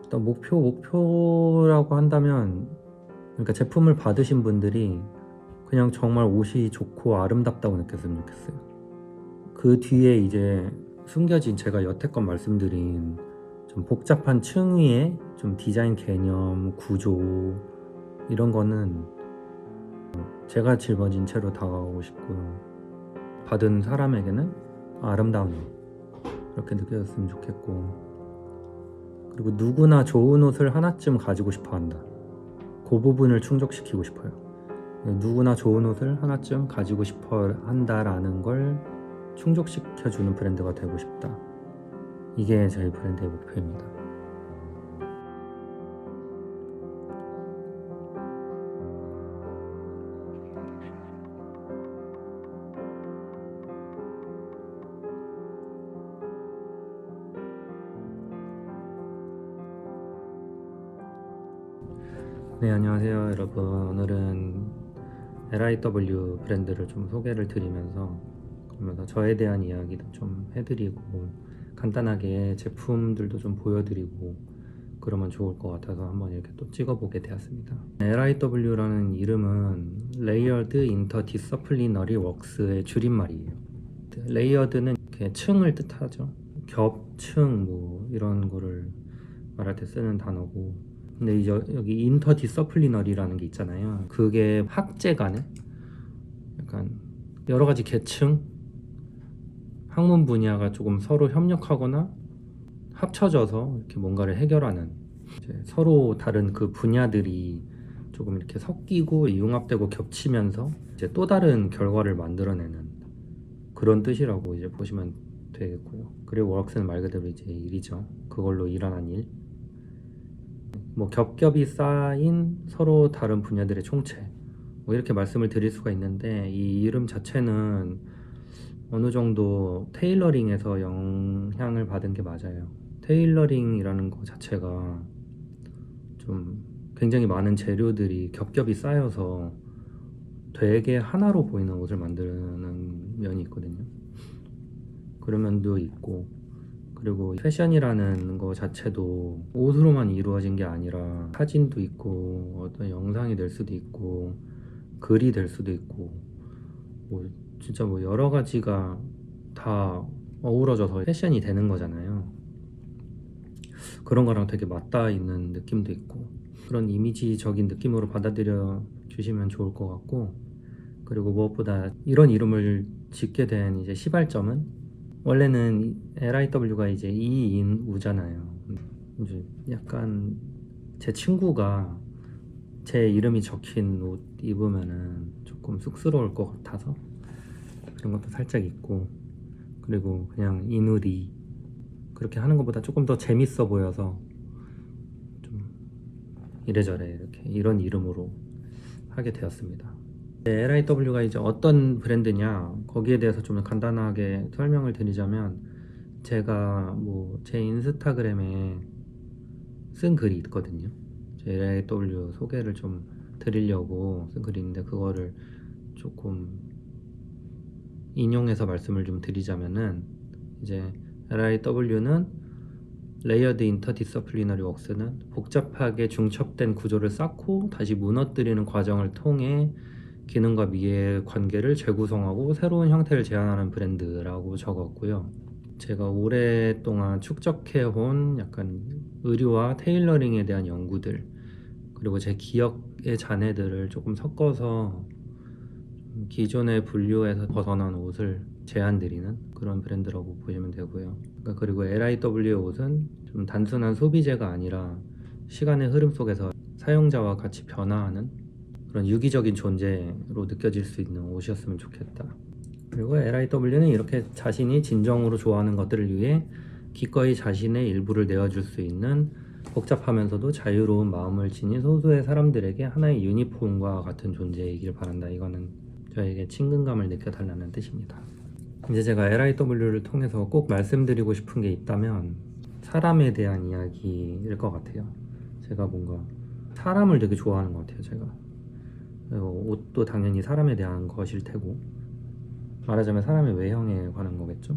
일단 목표라고 한다면, 그러니까 제품을 받으신 분들이 그냥 정말 옷이 좋고 아름답다고 느꼈으면 좋겠어요. 그 뒤에 이제 숨겨진 제가 여태껏 말씀드린 좀 복잡한 층위의 좀 디자인 개념, 구조 이런 거는 제가 짊어진 채로 다가가고 싶고요. 받은 사람에게는 아름다운 옷, 그렇게 느껴졌으면 좋겠고, 그리고 누구나 좋은 옷을 하나쯤 가지고 싶어 한다. 그 부분을 충족시키고 싶어요. 누구나 좋은 옷을 하나쯤 가지고 싶어 한다라는 걸 충족시켜주는 브랜드가 되고 싶다. 이게 저희 브랜드의 목표입니다. 네, 안녕하세요 여러분. 오늘은 LIW 브랜드를 좀 소개를 드리면서, 그러면서 저에 대한 이야기도 좀 해드리고, 간단하게 제품들도 좀 보여드리고 그러면 좋을 것 같아서 한번 이렇게 또 찍어보게 되었습니다. LIW라는 이름은 Layered Interdisciplinary Works의 줄임말이에요. 레이어드는 이렇게 층을 뜻하죠. 겹층 뭐 이런 거를 말할 때 쓰는 단어고, 근데 이제 여기 인터디서플리너리라는 게 있잖아요. 그게 학제 간에 약간 여러 가지 계층, 학문 분야가 조금 서로 협력하거나 합쳐져서 이렇게 뭔가를 해결하는, 이제 서로 다른 그 분야들이 조금 이렇게 섞이고 융합되고 겹치면서 이제 또 다른 결과를 만들어내는 그런 뜻이라고 이제 보시면 되겠고요. 그리고 워크스는 말 그대로 이제 일이죠. 그걸로 일어난 일. 뭐 겹겹이 쌓인 서로 다른 분야들의 총체, 뭐 이렇게 말씀을 드릴 수가 있는데, 이 이름 자체는 어느 정도 테일러링에서 영향을 받은 게 맞아요. 테일러링이라는 거 자체가 좀 굉장히 많은 재료들이 겹겹이 쌓여서 되게 하나로 보이는 옷을 만드는 면이 있거든요. 그런 면도 있고, 그리고 패션이라는 거 자체도 옷으로만 이루어진 게 아니라 사진도 있고 어떤 영상이 될 수도 있고 글이 될 수도 있고, 뭐 진짜 뭐 여러 가지가 다 어우러져서 패션이 되는 거잖아요. 그런 거랑 되게 맞닿아 있는 느낌도 있고, 그런 이미지적인 느낌으로 받아들여 주시면 좋을 것 같고, 그리고 무엇보다 이런 이름을 짓게 된 이제 시발점은, 원래는 LIW가 이제 이인우잖아요. 이제 약간 제 친구가 제 이름이 적힌 옷 입으면은 조금 쑥스러울 것 같아서 그런 것도 살짝 있고, 그리고 그냥 이누리 그렇게 하는 것보다 조금 더 재밌어 보여서 좀 이래저래 이렇게 이런 이름으로 하게 되었습니다. LIW가 이제 어떤 브랜드냐, 거기에 대해서 좀 간단하게 설명을 드리자면, 제가 뭐 제 인스타그램에 쓴 글이 있거든요. 제 LIW 소개를 좀 드리려고 쓴 글이 있는데, 그거를 조금 인용해서 말씀을 좀 드리자면은, 이제 LIW는 레이어드 인터디서플리너리 웍스는 복잡하게 중첩된 구조를 쌓고 다시 무너뜨리는 과정을 통해 기능과 미의 관계를 재구성하고 새로운 형태를 제안하는 브랜드라고 적었고요. 제가 오랫동안 축적해온 약간 의류와 테일러링에 대한 연구들, 그리고 제 기억의 잔해들을 조금 섞어서 기존의 분류에서 벗어난 옷을 제안드리는 그런 브랜드라고 보시면 되고요. 그리고 LIW의 옷은 좀 단순한 소비재가 아니라 시간의 흐름 속에서 사용자와 같이 변화하는 그런 유기적인 존재로 느껴질 수 있는 옷이었으면 좋겠다. 그리고 LIW는 이렇게 자신이 진정으로 좋아하는 것들을 위해 기꺼이 자신의 일부를 내어줄 수 있는 복잡하면서도 자유로운 마음을 지닌 소수의 사람들에게 하나의 유니폼과 같은 존재이길 바란다. 이거는 저에게 친근감을 느껴달라는 뜻입니다. 이제 제가 LIW를 통해서 꼭 말씀드리고 싶은 게 있다면 사람에 대한 이야기일 것 같아요. 제가 뭔가 사람을 되게 좋아하는 것 같아요. 제가 옷도 당연히 사람에 대한 것일 테고, 말하자면 사람의 외형에 관한 거겠죠.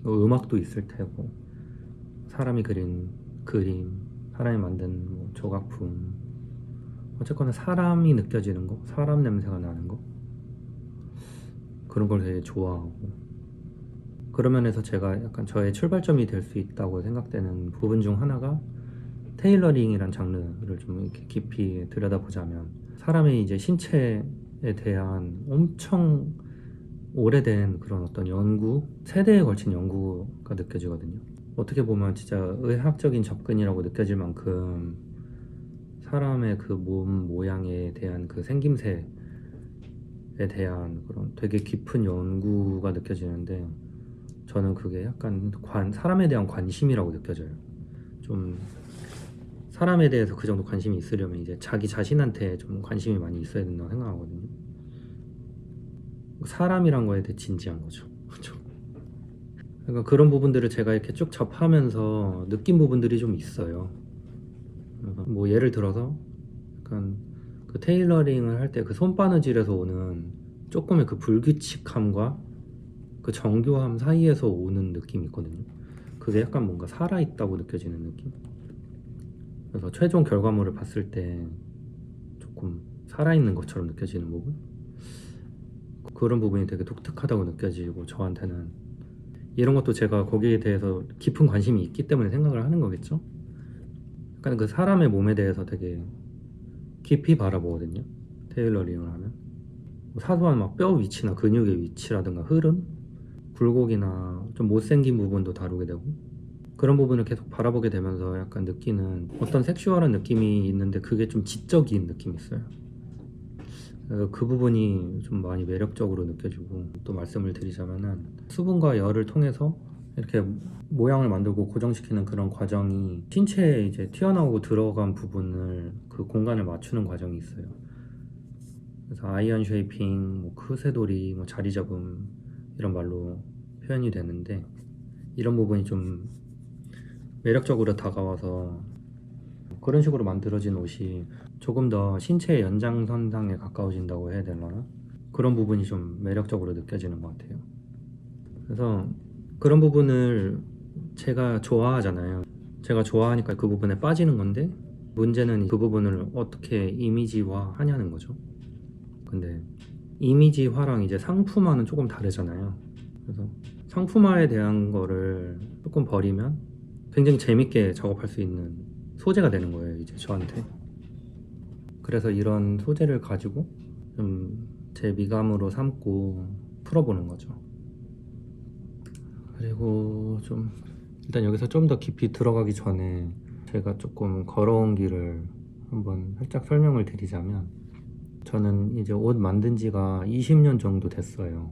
음악도 있을 테고, 사람이 그린 그림, 사람이 만든 뭐 조각품, 어쨌거나 사람이 느껴지는 거, 사람 냄새가 나는 거, 그런 걸 되게 좋아하고, 그런 면에서 제가 약간 저의 출발점이 될 수 있다고 생각되는 부분 중 하나가 테일러링이란 장르를 좀 이렇게 깊이 들여다보자면, 사람의 이제 신체에 대한 엄청 오래된 그런 어떤 연구, 세대에 걸친 연구가 느껴지거든요. 어떻게 보면 진짜 의학적인 접근이라고 느껴질 만큼 사람의 그 몸 모양에 대한 그 생김새에 대한 그런 되게 깊은 연구가 느껴지는데, 저는 그게 약간 사람에 대한 관심이라고 느껴져요. 좀 사람에 대해서 그 정도 관심이 있으려면 이제 자기 자신한테 좀 관심이 많이 있어야 된다고 생각하거든요. 사람이란 거에 대해 진지한 거죠. 그렇죠? 그러니까 그런 부분들을 제가 이렇게 쭉 접하면서 느낀 부분들이 좀 있어요. 뭐 예를 들어서 약간 그 테일러링을 할 때 그 손바느질에서 오는 조금의 그 불규칙함과 그 정교함 사이에서 오는 느낌이 있거든요. 그게 약간 뭔가 살아있다고 느껴지는 느낌? 그래서 최종 결과물을 봤을 때 조금 살아있는 것처럼 느껴지는 부분? 그런 부분이 되게 독특하다고 느껴지고, 저한테는 이런 것도 제가 거기에 대해서 깊은 관심이 있기 때문에 생각을 하는 거겠죠? 약간 그 사람의 몸에 대해서 되게 깊이 바라보거든요. 테일러링을 하면 뭐 사소한 막 뼈 위치나 근육의 위치라든가 흐름, 굴곡이나 좀 못생긴 부분도 다루게 되고, 그런 부분을 계속 바라보게 되면서 약간 느끼는 어떤 섹슈얼한 느낌이 있는데, 그게 좀 지적인 느낌이 있어요. 그래서 그 부분이 좀 많이 매력적으로 느껴지고, 또 말씀을 드리자면은 수분과 열을 통해서 이렇게 모양을 만들고 고정시키는 그런 과정이 신체에 이제 튀어나오고 들어간 부분을 그 공간을 맞추는 과정이 있어요. 그래서 아이언 쉐이핑, 뭐 크세돌이, 뭐 자리 잡음, 이런 말로 표현이 되는데, 이런 부분이 좀 매력적으로 다가와서 그런 식으로 만들어진 옷이 조금 더 신체의 연장선상에 가까워진다고 해야 되나? 그런 부분이 좀 매력적으로 느껴지는 것 같아요. 그래서 그런 부분을 제가 좋아하잖아요. 제가 좋아하니까 그 부분에 빠지는 건데, 문제는 그 부분을 어떻게 이미지화 하냐는 거죠. 근데 이미지화랑 이제 상품화는 조금 다르잖아요. 그래서 상품화에 대한 거를 조금 버리면 굉장히 재밌게 작업할 수 있는 소재가 되는 거예요, 이제 저한테. 그래서 이런 소재를 가지고 좀 제 미감으로 삼고 풀어보는 거죠. 그리고 좀 일단 여기서 좀 더 깊이 들어가기 전에 제가 조금 걸어온 길을 한번 살짝 설명을 드리자면, 저는 이제 옷 만든 지가 20년 정도 됐어요.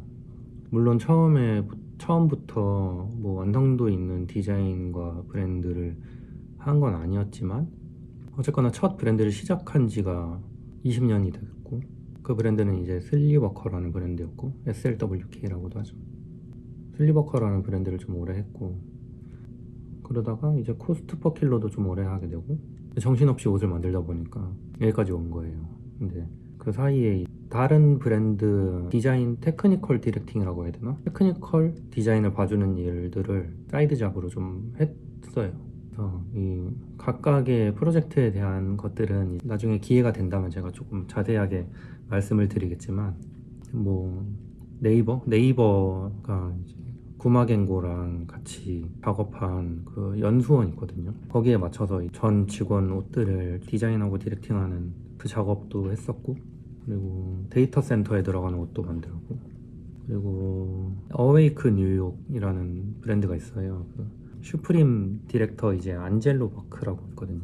물론 처음부터 뭐 완성도 있는 디자인과 브랜드를 한 건 아니었지만, 어쨌거나 첫 브랜드를 시작한 지가 20년이 됐고, 그 브랜드는 이제 슬리버커라는 브랜드였고, SLWK라고도 하죠. 슬리버커라는 브랜드를 좀 오래 했고, 그러다가 이제 코스트 퍼 킬러도 좀 오래 하게 되고, 정신없이 옷을 만들다 보니까 여기까지 온 거예요. 근데 그 사이에 다른 브랜드 디자인 테크니컬 디렉팅이라고 해야 되나? 테크니컬 디자인을 봐주는 일들을 사이드 잡으로 좀 했어요. 그래서 이 각각의 프로젝트에 대한 것들은 나중에 기회가 된다면 제가 조금 자세하게 말씀을 드리겠지만, 뭐 네이버가 이제 구마갱고랑 같이 작업한 그 연수원 있거든요. 거기에 맞춰서 전 직원 옷들을 디자인하고 디렉팅하는 그 작업도 했었고, 그리고 데이터 센터에 들어가는 옷도 만들고, 그리고 어웨이크 뉴욕이라는 브랜드가 있어요. 그 슈프림 디렉터 이제 안젤로 버크라고 있거든요.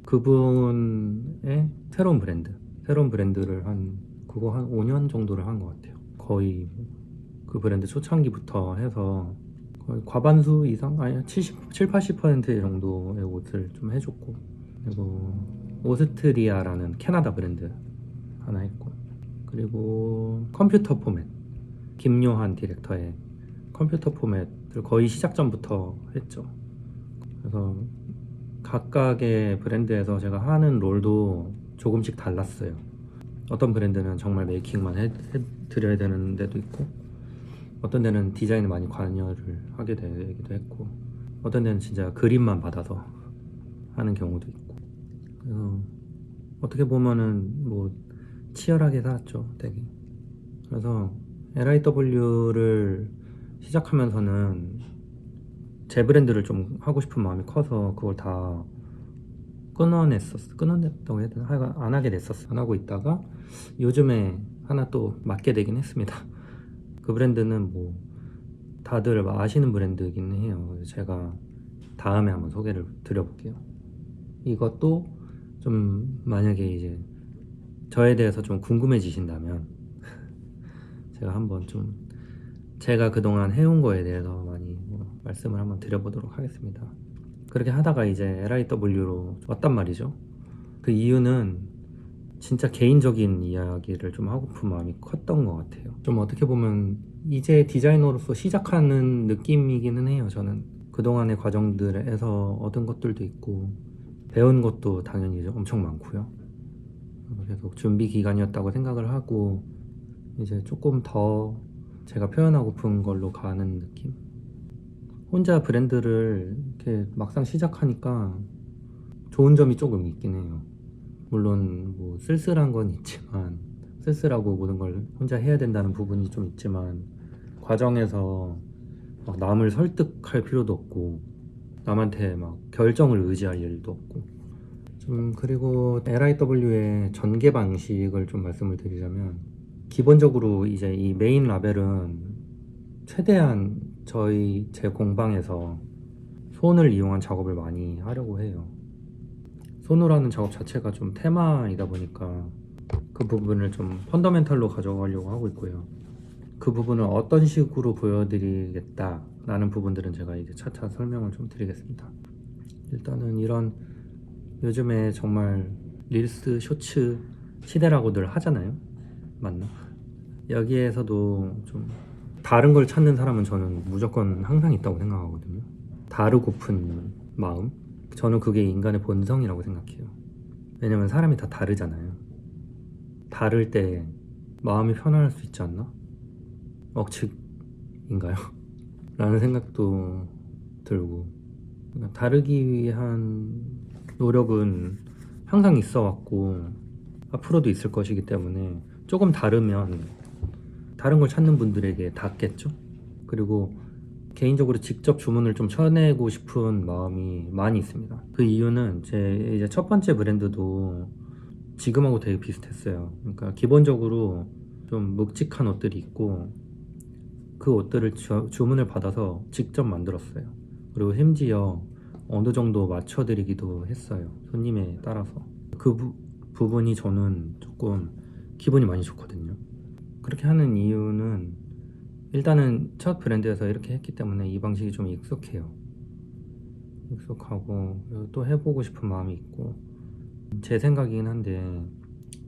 그분의 새로운 브랜드를 그거 한 5년 정도를 한 것 같아요. 거의 그 브랜드 초창기부터 해서 거의 과반수 이상? 아니 80% 정도의 옷을 좀 해줬고, 그리고 오스트리아라는 캐나다 브랜드 하나 했고, 그리고 컴퓨터 포맷, 김요한 디렉터의 컴퓨터 포맷을 거의 시작전부터 했죠. 그래서 각각의 브랜드에서 제가 하는 롤도 조금씩 달랐어요. 어떤 브랜드는 정말 메이킹만 해드려야 되는 데도 있고, 어떤 데는 디자인에 많이 관여를 하게 되기도 했고, 어떤 데는 진짜 그림만 받아서 하는 경우도 있고. 그래서 어떻게 보면은 뭐 치열하게 살았죠, 되게. 그래서 LIW를 시작하면서는 제 브랜드를 좀 하고 싶은 마음이 커서 그걸 다 끊어냈다고 해야 되나? 하여간 안 하게 됐었어. 안 하고 있다가 요즘에 하나 또 맡게 되긴 했습니다. 그 브랜드는 뭐 다들 아시는 브랜드이긴 해요. 제가 다음에 한번 소개를 드려볼게요. 이것도 좀 만약에 이제 저에 대해서 좀 궁금해지신다면 제가 한번 좀 제가 그동안 해온 거에 대해서 많이 말씀을 한번 드려보도록 하겠습니다. 그렇게 하다가 이제 LIW로 왔단 말이죠. 그 이유는 진짜 개인적인 이야기를 좀 하고픈 마음이 컸던 것 같아요. 좀 어떻게 보면 이제 디자이너로서 시작하는 느낌이기는 해요. 저는 그동안의 과정들에서 얻은 것들도 있고 배운 것도 당연히 엄청 많고요. 계속 준비 기간이었다고 생각을 하고 이제 조금 더 제가 표현하고픈 걸로 가는 느낌. 혼자 브랜드를 이렇게 막상 시작하니까 좋은 점이 조금 있긴 해요. 물론 뭐 쓸쓸한 건 있지만 쓸쓸하고 모든 걸 혼자 해야 된다는 부분이 좀 있지만 과정에서 막 남을 설득할 필요도 없고 남한테 막 결정을 의지할 일도 없고 좀. 그리고 LIW의 전개 방식을 좀 말씀을 드리자면 기본적으로 이제 이 메인 라벨은 최대한 제 공방에서 손을 이용한 작업을 많이 하려고 해요. 손으로 하는 작업 자체가 좀 테마이다 보니까 그 부분을 좀 펀더멘탈로 가져가려고 하고 있고요. 그 부분을 어떤 식으로 보여드리겠다 라는 부분들은 제가 이제 차차 설명을 좀 드리겠습니다. 일단은 이런 요즘에 정말 릴스 쇼츠 시대라고들 하잖아요. 맞나? 여기에서도 좀 다른 걸 찾는 사람은 저는 무조건 항상 있다고 생각하거든요. 다르고픈 마음. 저는 그게 인간의 본성이라고 생각해요. 왜냐면 사람이 다 다르잖아요. 다를 때 마음이 편안할 수 있지 않나? 억측인가요? 라는 생각도 들고, 그러니까 다르기 위한 노력은 항상 있어 왔고 앞으로도 있을 것이기 때문에 조금 다르면 다른 걸 찾는 분들에게 닿겠죠? 그리고 개인적으로 직접 주문을 좀 쳐내고 싶은 마음이 많이 있습니다. 그 이유는 제 이제 첫 번째 브랜드도 지금하고 되게 비슷했어요. 그러니까 기본적으로 좀 묵직한 옷들이 있고 그 옷들을 주문을 받아서 직접 만들었어요. 그리고 심지어 어느 정도 맞춰드리기도 했어요. 손님에 따라서. 그 부분이 저는 조금 기분이 많이 좋거든요. 그렇게 하는 이유는 일단은 첫 브랜드에서 이렇게 했기 때문에 이 방식이 좀 익숙해요. 익숙하고 또 해보고 싶은 마음이 있고 제 생각이긴 한데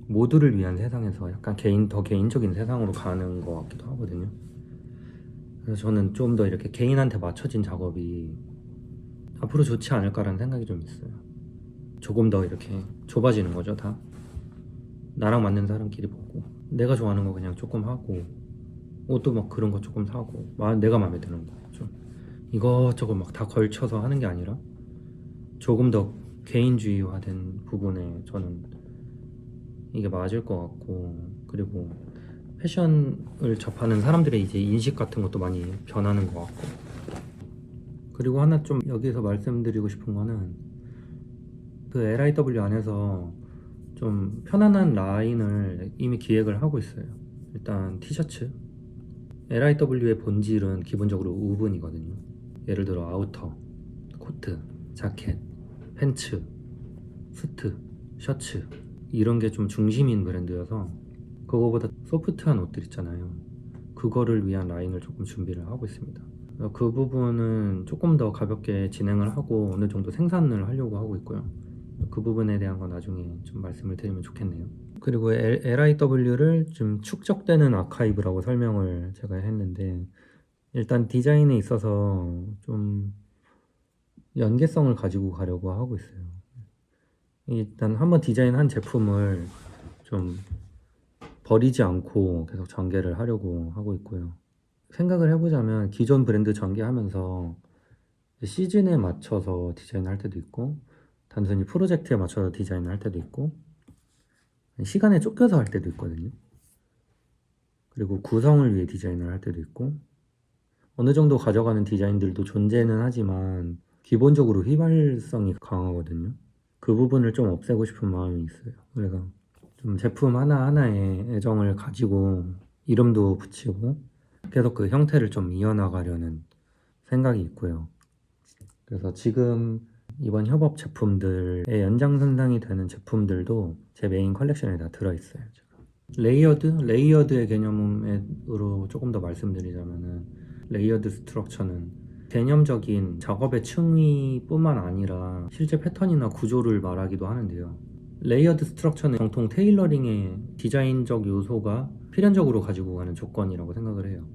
모두를 위한 세상에서 약간 더 개인적인 세상으로 가는 것 같기도 하거든요. 그래서 저는 좀 더 이렇게 개인한테 맞춰진 작업이 앞으로 좋지 않을까라는 생각이 좀 있어요. 조금 더 이렇게 좁아지는 거죠, 다. 나랑 맞는 사람끼리 보고 내가 좋아하는 거 그냥 조금 하고 옷도 막 그런 거 조금 사고 내가 마음에 드는 거 좀 이것저것 막 다 걸쳐서 하는 게 아니라 조금 더 개인주의화된 부분에 저는 이게 맞을 것 같고, 그리고 패션을 접하는 사람들의 이제 인식 같은 것도 많이 변하는 것 같고. 그리고 하나 좀 여기서 말씀드리고 싶은 거는 그 LIW 안에서 좀 편안한 라인을 이미 기획을 하고 있어요. 일단 티셔츠, LIW의 본질은 기본적으로 우분이거든요. 예를 들어 아우터, 코트, 자켓, 팬츠, 수트, 셔츠 이런 게 좀 중심인 브랜드여서 그거보다 소프트한 옷들 있잖아요. 그거를 위한 라인을 조금 준비를 하고 있습니다. 그 부분은 조금 더 가볍게 진행을 하고 어느 정도 생산을 하려고 하고 있고요. 그 부분에 대한 건 나중에 좀 말씀을 드리면 좋겠네요. 그리고 LIW를 좀 축적되는 아카이브라고 설명을 제가 했는데 일단 디자인에 있어서 좀 연계성을 가지고 가려고 하고 있어요. 일단 한번 디자인한 제품을 좀 버리지 않고 계속 전개를 하려고 하고 있고요. 생각을 해보자면 기존 브랜드 전개하면서 시즌에 맞춰서 디자인할 때도 있고 단순히 프로젝트에 맞춰서 디자인을 할 때도 있고 시간에 쫓겨서 할 때도 있거든요. 그리고 구성을 위해 디자인을 할 때도 있고 어느 정도 가져가는 디자인들도 존재는 하지만 기본적으로 휘발성이 강하거든요. 그 부분을 좀 없애고 싶은 마음이 있어요. 그래서 좀 제품 하나하나에 애정을 가지고 이름도 붙이고 계속 그 형태를 좀 이어나가려는 생각이 있고요. 그래서 지금 이번 협업 제품들의 연장선상이 되는 제품들도 제 메인 컬렉션에 다 들어있어요. 레이어드의 개념으로 조금 더 말씀드리자면은 레이어드 스트럭처는 개념적인 작업의 층위뿐만 아니라 실제 패턴이나 구조를 말하기도 하는데요. 레이어드 스트럭처는 정통 테일러링의 디자인적 요소가 필연적으로 가지고 가는 조건이라고 생각을 해요.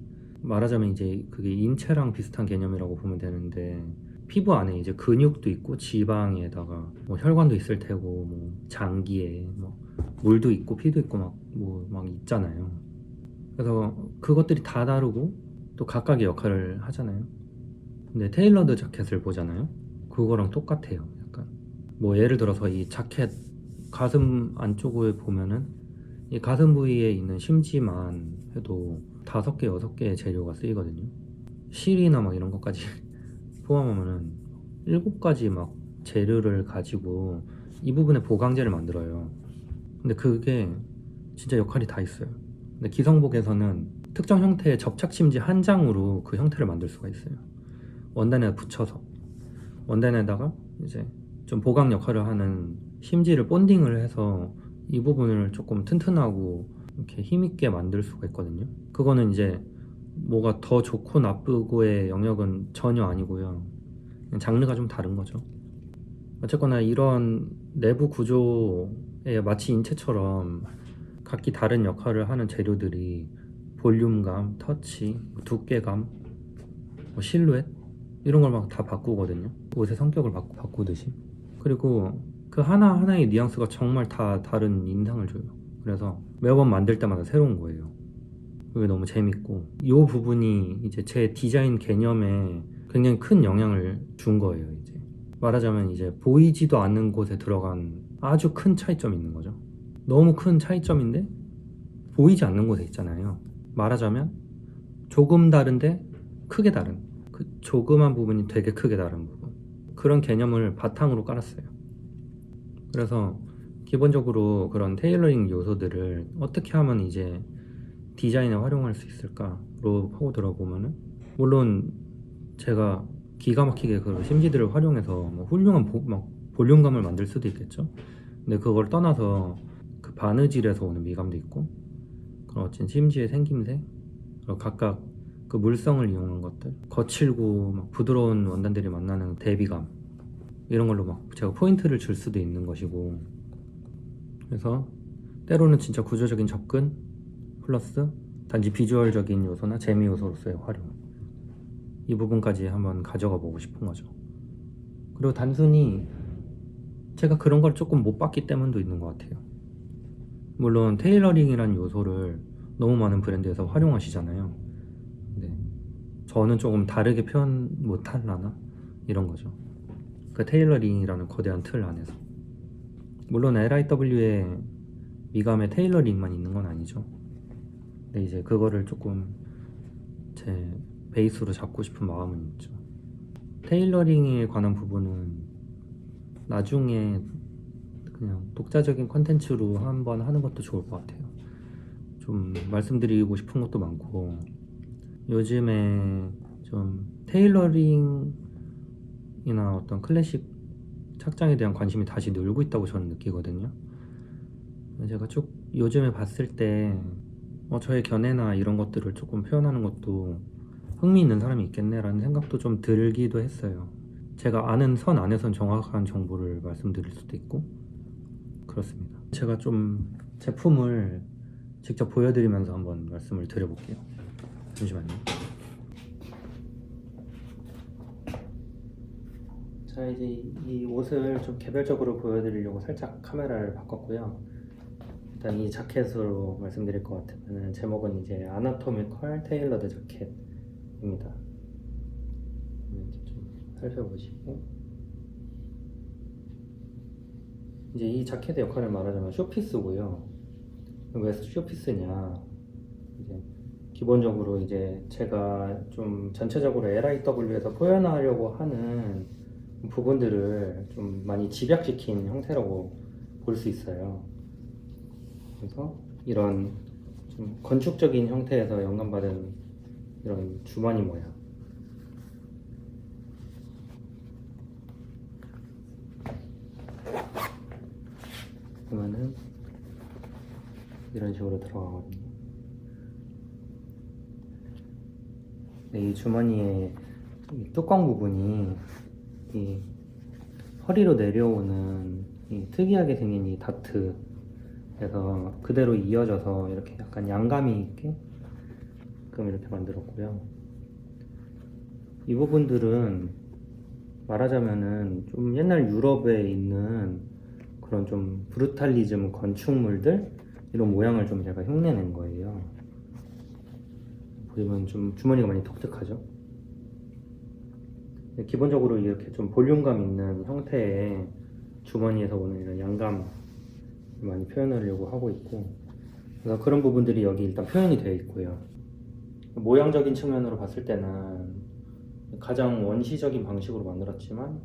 말하자면 이제 그게 인체랑 비슷한 개념이라고 보면 되는데 피부 안에 이제 근육도 있고 지방에다가 뭐 혈관도 있을 테고 뭐 장기에 뭐 물도 있고 피도 있고 막 있잖아요. 그래서 그것들이 다 다르고 또 각각의 역할을 하잖아요. 근데 테일러드 자켓을 보잖아요. 그거랑 똑같아요. 약간 뭐 예를 들어서 이 자켓 가슴 안쪽을 보면은 이 가슴 부위에 있는 심지만 해도 5개, 6개의 재료가 쓰이거든요. 실이나 막 이런 것까지 포함하면은 7가지 막 재료를 가지고 이 부분에 보강제를 만들어요. 근데 그게 진짜 역할이 다 있어요. 근데 기성복에서는 특정 형태의 접착 심지 한 장으로 그 형태를 만들 수가 있어요. 원단에 붙여서 원단에다가 이제 좀 보강 역할을 하는 심지를 본딩을 해서 이 부분을 조금 튼튼하고 이렇게 힘있게 만들 수가 있거든요. 그거는 이제 뭐가 더 좋고 나쁘고의 영역은 전혀 아니고요. 그냥 장르가 좀 다른 거죠. 어쨌거나 이런 내부 구조에 마치 인체처럼 각기 다른 역할을 하는 재료들이 볼륨감, 터치, 두께감, 뭐 실루엣 이런 걸 막 다 바꾸거든요. 옷의 성격을 바꾸듯이. 그리고 그 하나하나의 뉘앙스가 정말 다 다른 인상을 줘요. 그래서 매번 만들 때마다 새로운 거예요. 그게 너무 재밌고 이 부분이 이제 제 디자인 개념에 굉장히 큰 영향을 준 거예요. 이제 말하자면 이제 보이지도 않는 곳에 들어간 아주 큰 차이점이 있는 거죠. 너무 큰 차이점인데 보이지 않는 곳에 있잖아요. 말하자면 조금 다른데 크게 다른 그 조그만 부분이 되게 크게 다른 부분, 그런 개념을 바탕으로 깔았어요. 그래서 기본적으로 그런 테일러링 요소들을 어떻게 하면 이제 디자인에 활용할 수 있을까로 파고 들어보면은 물론 제가 기가 막히게 그 심지들을 활용해서 뭐 훌륭한 볼륨감을 만들 수도 있겠죠. 근데 그걸 떠나서 그 바느질에서 오는 미감도 있고 그런 어떤 심지의 생김새, 그리고 각각 그 물성을 이용한 것들, 거칠고 막 부드러운 원단들이 만나는 대비감, 이런 걸로 막 제가 포인트를 줄 수도 있는 것이고, 그래서 때로는 진짜 구조적인 접근 플러스 단지 비주얼적인 요소나 재미 요소로서의 활용, 이 부분까지 한번 가져가 보고 싶은 거죠. 그리고 단순히 제가 그런 걸 조금 못 봤기 때문도 있는 것 같아요. 물론 테일러링이라는 요소를 너무 많은 브랜드에서 활용하시잖아요. 근데 저는 조금 다르게 표현 못하려나? 이런 거죠. 그 테일러링이라는 거대한 틀 안에서. 물론 LIW의 미감에 테일러링만 있는 건 아니죠. 근데 이제 그거를 조금 제 베이스로 잡고 싶은 마음은 있죠. 테일러링에 관한 부분은 나중에 그냥 독자적인 컨텐츠로 한번 하는 것도 좋을 것 같아요. 좀 말씀드리고 싶은 것도 많고, 요즘에 좀 테일러링이나 어떤 클래식 착장에 대한 관심이 다시 늘고 있다고 저는 느끼거든요. 제가 쭉 요즘에 봤을 때 저의 견해나 이런 것들을 조금 표현하는 것도 흥미있는 사람이 있겠네라는 생각도 좀 들기도 했어요. 제가 아는 선 안에선 정확한 정보를 말씀드릴 수도 있고 그렇습니다. 제가 좀 제품을 직접 보여드리면서 한번 말씀을 드려볼게요. 잠시만요. 자, 이제 이 옷을 좀 개별적으로 보여드리려고 살짝 카메라를 바꿨고요. 일단 이 자켓으로 말씀드릴 것 같으면 제목은 이제 아나토미컬 테일러드 자켓입니다. 이렇게 좀 살펴보시고, 이제 이 자켓의 역할을 말하자면 쇼피스고요. 왜 쇼피스냐? 이제 기본적으로 이제 제가 좀 전체적으로 LIW에서 표현하려고 하는 부분들을 좀 많이 집약시킨 형태라고 볼 수 있어요. 그래서 이런 좀 건축적인 형태에서 영감받은 이런 주머니 모양. 그러면은 이런 식으로 들어가거든요. 이 주머니의 이 뚜껑 부분이 이 허리로 내려오는 이 특이하게 생긴 이 다트에서 그대로 이어져서 이렇게 약간 양감이 있게 그럼 이렇게 만들었고요. 이 부분들은 말하자면은 좀 옛날 유럽에 있는 그런 좀 브루탈리즘 건축물들 이런 모양을 좀 제가 흉내낸 거예요. 보시면 좀 주머니가 많이 독특하죠. 기본적으로 이렇게 좀 볼륨감 있는 형태의 주머니에서 오는 이런 양감 많이 표현하려고 하고 있고, 그래서 그런 부분들이 여기 일단 표현이 되어 있고요. 모양적인 측면으로 봤을 때는 가장 원시적인 방식으로 만들었지만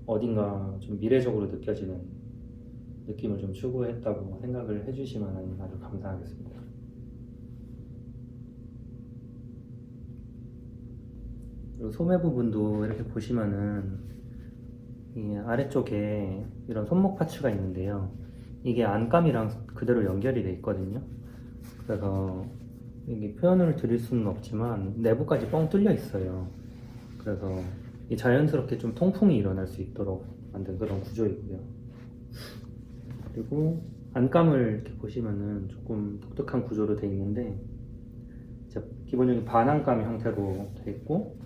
어딘가 좀 미래적으로 느껴지는 느낌을 좀 추구했다고 생각을 해주시면 아주 감사하겠습니다. 그리고 소매 부분도 이렇게 보시면은 이 아래쪽에 이런 손목 파츠가 있는데요. 이게 안감이랑 그대로 연결이 돼 있거든요. 그래서 이게 표현을 드릴 수는 없지만 내부까지 뻥 뚫려 있어요. 그래서 이 자연스럽게 좀 통풍이 일어날 수 있도록 만든 그런 구조이고요. 그리고 안감을 이렇게 보시면은 조금 독특한 구조로 돼 있는데 이제 기본적인 반안감 형태로 돼 있고,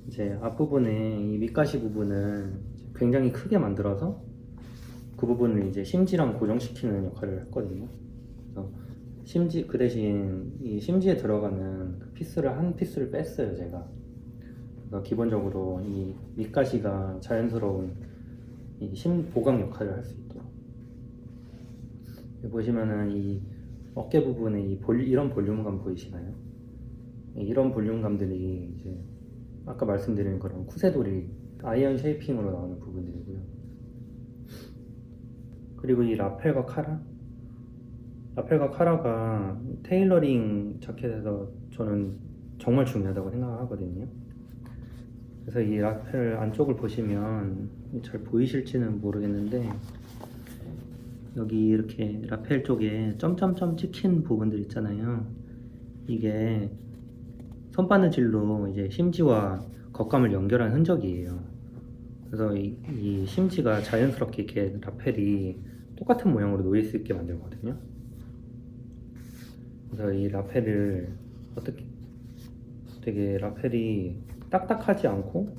이제 앞부분에 이 밑가시 부분을 굉장히 크게 만들어서 그 부분을 이제 심지랑 고정시키는 역할을 했거든요. 그래서 심지 그 대신 이 심지에 들어가는 그 피스를 한 피스를 뺐어요, 제가. 그래서 기본적으로 이 밑가시가 자연스러운 이 보강 역할을 할 수 있도록. 보시면은 이 어깨 부분에 이런 볼륨감 보이시나요? 이런 볼륨감들이 이제 아까 말씀드린 그런 쿠세돌이 아이언 쉐이핑으로 나오는 부분들이고요. 그리고 이 라펠과 카라가 테일러링 자켓에서 저는 정말 중요하다고 생각하거든요. 그래서 이 라펠 안쪽을 보시면 잘 보이실지는 모르겠는데 여기 이렇게 라펠 쪽에 점점점 찍힌 부분들 있잖아요. 이게 손바느질로 이제 심지와 겉감을 연결한 흔적이에요. 그래서 이 심지가 자연스럽게 이렇게 라펠이 똑같은 모양으로 놓일 수 있게 만들거든요. 그래서 이 라펠을 되게 라펠이 딱딱하지 않고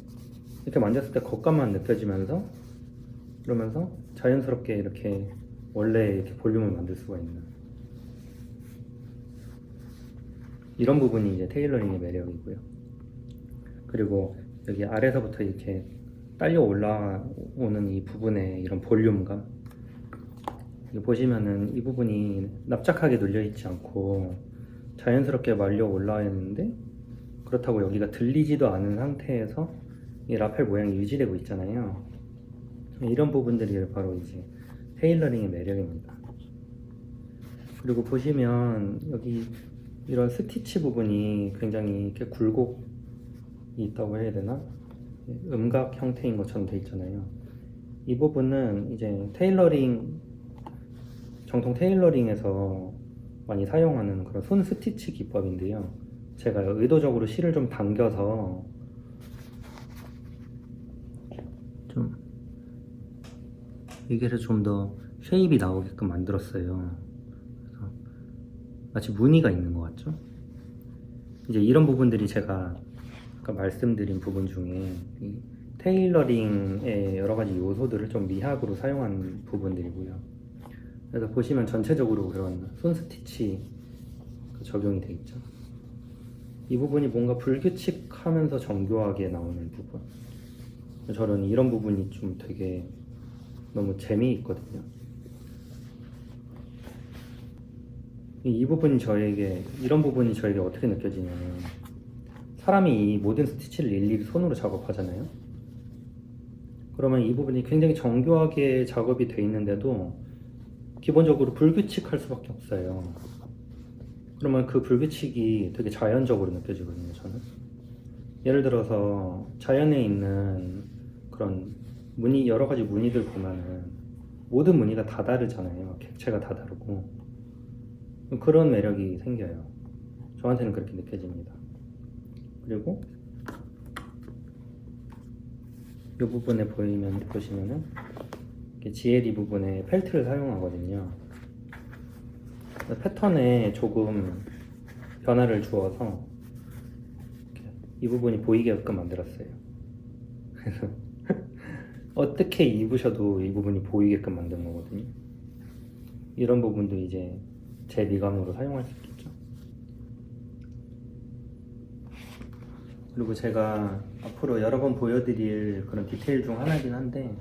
이렇게 만졌을 때 겉감만 느껴지면서 그러면서 자연스럽게 이렇게 원래 이렇게 볼륨을 만들 수가 있는 이런 부분이 이제 테일러링의 매력이고요. 그리고 여기 아래서부터 이렇게 딸려 올라오는 이 부분의 이런 볼륨감, 보시면은 이 부분이 납작하게 눌려 있지 않고 자연스럽게 말려 올라와 있는데 그렇다고 여기가 들리지도 않은 상태에서 이 라펠 모양이 유지되고 있잖아요. 이런 부분들이 바로 이제 테일러링의 매력입니다. 그리고 보시면 여기 이런 스티치 부분이 굉장히 이렇게 굴곡이 있다고 해야 되나? 음각 형태인 것처럼 돼 있잖아요. 이 부분은 이제 정통 테일러링에서 많이 사용하는 그런 손 스티치 기법인데요. 제가 의도적으로 실을 좀 당겨서 좀 이게 좀 더 쉐입이 나오게끔 만들었어요. 그래서 마치 무늬가 있는 것 같죠? 이제 이런 부분들이 제가 아까 말씀드린 부분 중에 이 테일러링의 여러 가지 요소들을 좀 미학으로 사용한 부분들이고요. 그래서 보시면 전체적으로 그런 손 스티치 적용이 되어 있죠. 이 부분이 뭔가 불규칙하면서 정교하게 나오는 부분. 저는 이런 부분이 좀 되게 너무 재미있거든요. 이 부분이 저에게, 이런 부분이 저에게 어떻게 느껴지냐면, 사람이 이 모든 스티치를 일일이 손으로 작업하잖아요. 그러면 이 부분이 굉장히 정교하게 작업이 돼 있는데도 기본적으로 불규칙할 수밖에 없어요. 그러면 그 불규칙이 되게 자연적으로 느껴지거든요, 저는. 예를 들어서 자연에 있는 그런 무늬, 여러 가지 무늬들 보면은 모든 무늬가 다 다르잖아요. 객체가 다 다르고. 그런 매력이 생겨요. 저한테는 그렇게 느껴집니다. 그리고 이 부분에 보시면은 GLE 부분에 펠트를 사용하거든요. 패턴에 조금 변화를 주어서 이 부분이 보이게끔 만들었어요. 그래서 어떻게 입으셔도 이 부분이 보이게끔 만든 거거든요. 이런 부분도 이제 제 미감으로 사용할 수 있겠죠. 그리고 제가 앞으로 여러 번 보여드릴 그런 디테일 중 하나이긴 한데,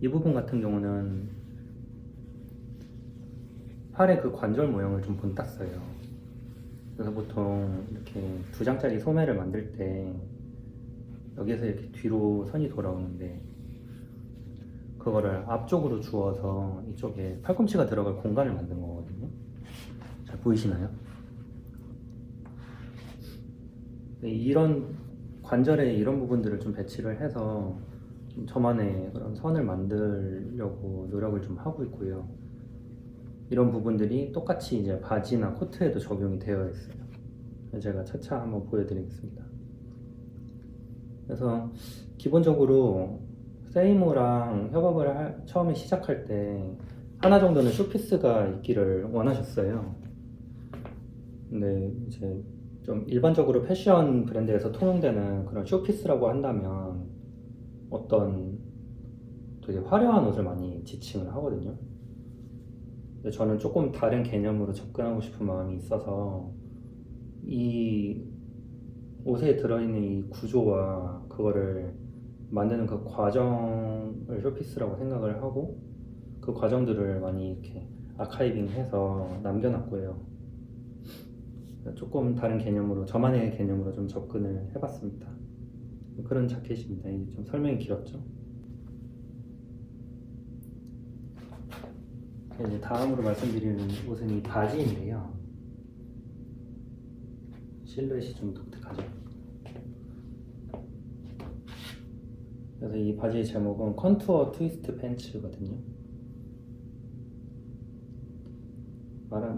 이 부분 같은 경우는 팔의 그 관절 모양을 좀 본땄어요. 그래서 보통 이렇게 2장짜리 소매를 만들 때 여기에서 이렇게 뒤로 선이 돌아오는데, 그거를 앞쪽으로 주어서 이쪽에 팔꿈치가 들어갈 공간을 만든 거거든요. 잘 보이시나요? 이런 관절에 이런 부분들을 좀 배치를 해서 좀 저만의 그런 선을 만들려고 노력을 좀 하고 있고요. 이런 부분들이 똑같이 이제 바지나 코트에도 적용이 되어 있어요. 제가 차차 한번 보여드리겠습니다. 그래서 기본적으로 세이모랑 협업을 처음에 시작할 때 하나 정도는 쇼피스가 있기를 원하셨어요. 근데 이제 좀 일반적으로 패션 브랜드에서 통용되는 그런 쇼피스라고 한다면 어떤 되게 화려한 옷을 많이 지칭을 하거든요. 근데 저는 조금 다른 개념으로 접근하고 싶은 마음이 있어서 이 옷에 들어있는 이 구조와 그거를 만드는 그 과정을 쇼피스라고 생각을 하고, 그 과정들을 많이 이렇게 아카이빙해서 남겨놨고요. 조금 다른 개념으로, 저만의 개념으로 좀 접근을 해봤습니다. 그런 자켓입니다. 이게 좀 설명이 길었죠. 이제 다음으로 말씀드리는 옷은 이 바지인데요. 실루엣이 좀 독특하죠. 그래서 이 바지의 제목은 컨투어 트위스트 팬츠거든요.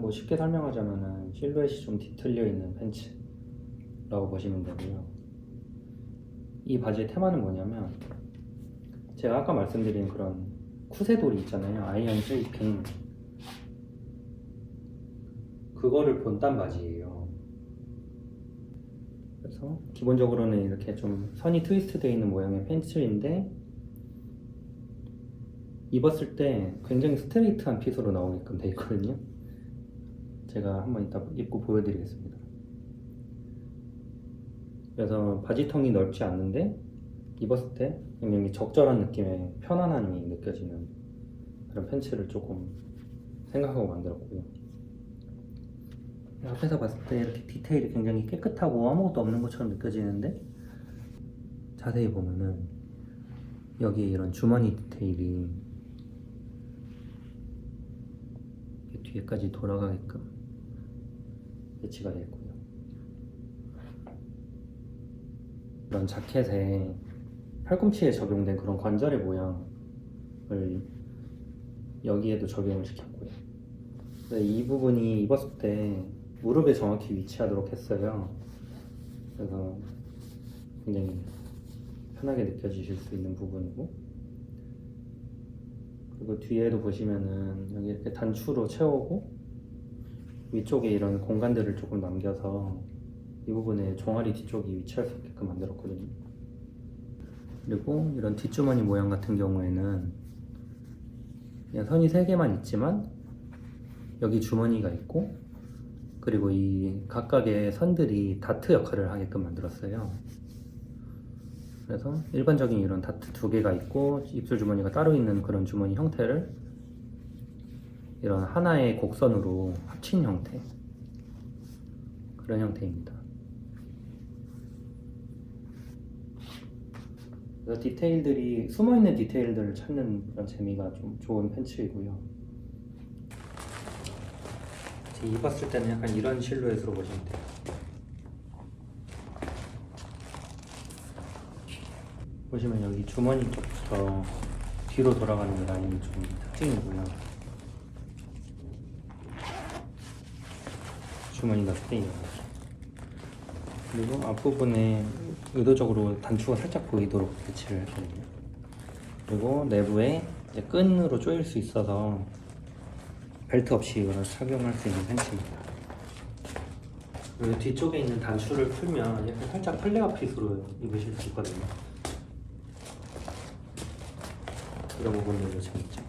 뭐 쉽게 설명하자면은 실루엣이 좀 뒤틀려 있는 팬츠라고 보시면 되고요. 이 바지의 테마는 뭐냐면, 제가 아까 말씀드린 그런 쿠세돌이 있잖아요. 아이언 쉐이핑. 그거를 본딴 바지예요. 그래서 기본적으로는 이렇게 좀 선이 트위스트 되어 있는 모양의 팬츠인데, 입었을 때 굉장히 스트레이트한 핏으로 나오게끔 되어 있거든요. 제가 한번 이따 입고 보여드리겠습니다. 그래서 바지통이 넓지 않는데 입었을 때 굉장히 적절한 느낌의 편안함이 느껴지는 그런 팬츠를 조금 생각하고 만들었고요. 앞에서 봤을 때 이렇게 디테일이 굉장히 깨끗하고 아무것도 없는 것처럼 느껴지는데, 자세히 보면은 여기에 이런 주머니 디테일이 뒤에까지 돌아가게끔 배치가 되어 있고요. 이런 자켓에 팔꿈치에 적용된 그런 관절의 모양을 여기에도 적용을 시켰고요. 이 부분이 입었을 때 무릎에 정확히 위치하도록 했어요. 그래서 굉장히 편하게 느껴지실 수 있는 부분이고, 그리고 뒤에도 보시면은 여기 이렇게 단추로 채우고 위쪽에 이런 공간들을 조금 남겨서 이 부분에 종아리 뒤쪽이 위치할 수 있게끔 만들었거든요. 그리고 이런 뒷주머니 모양 같은 경우에는 그냥 선이 3개만 있지만 여기 주머니가 있고, 그리고 이 각각의 선들이 다트 역할을 하게끔 만들었어요. 그래서 일반적인 이런 다트 두 개가 있고 입술 주머니가 따로 있는 그런 주머니 형태를 이런 하나의 곡선으로 합친 형태, 그런 형태입니다. 그래서 디테일들이, 숨어있는 디테일들을 찾는 그런 재미가 좀 좋은 팬츠이고요. 입었을 때는 약간 이런 실루엣으로 보시면 돼요. 보시면 여기 주머니 쪽부터 뒤로 돌아가는 라인이 좀 특징이고요. 주머니가 스페인이에요. 그리고 앞부분에 의도적으로 단추가 살짝 보이도록 배치를 했거든요. 그리고 내부에 이제 끈으로 조일 수 있어서 벨트 없이 이걸 착용할 수 있는 팬츠입니다. 그리고 뒤쪽에 있는 단추를 풀면 약간 살짝 플레어 핏으로 입으실 수 있거든요. 이런 부분들도 재밌죠.